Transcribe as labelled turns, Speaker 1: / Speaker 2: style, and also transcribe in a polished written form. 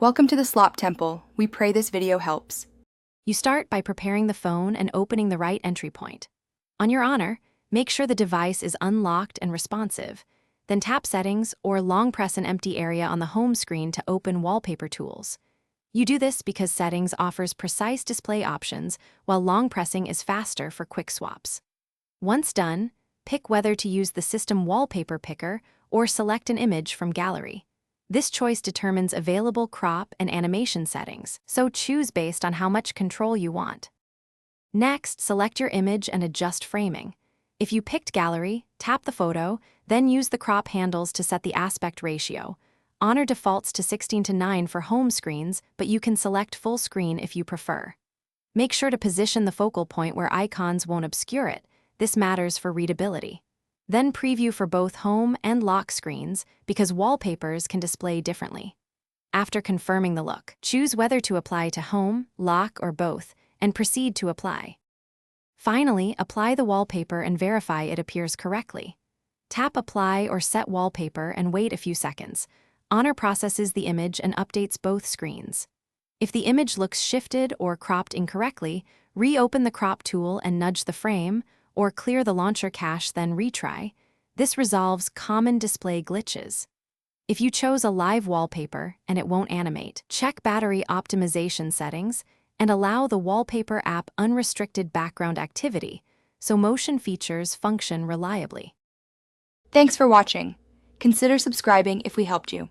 Speaker 1: Welcome to the Slop Temple. We pray this video helps.
Speaker 2: You start by preparing the phone and opening the right entry point. On your honor, make sure the device is unlocked and responsive. Then tap Settings or long press an empty area on the home screen to open Wallpaper tools. You do this because Settings offers precise display options, while long pressing is faster for quick swaps. Once done, pick whether to use the System Wallpaper Picker or select an image from Gallery. This choice determines available crop and animation settings, so choose based on how much control you want. Next, select your image and adjust framing. If you picked Gallery, tap the photo, then use the crop handles to set the aspect ratio. Honor defaults to 16:9 for home screens, but you can select full screen if you prefer. Make sure to position the focal point where icons won't obscure it. This matters for readability. Then preview for both home and lock screens because wallpapers can display differently. After confirming the look, choose whether to apply to home, lock, or both, and proceed to apply. Finally, apply the wallpaper and verify it appears correctly. Tap Apply or Set Wallpaper and wait a few seconds. Honor processes the image and updates both screens. If the image looks shifted or cropped incorrectly, reopen the crop tool and nudge the frame, or clear the launcher cache then retry. This resolves common display glitches. If you chose a live wallpaper and it won't animate, check battery optimization settings and allow the Wallpaper app unrestricted background activity so motion features function reliably.
Speaker 1: Thanks for watching. Consider subscribing if we helped you.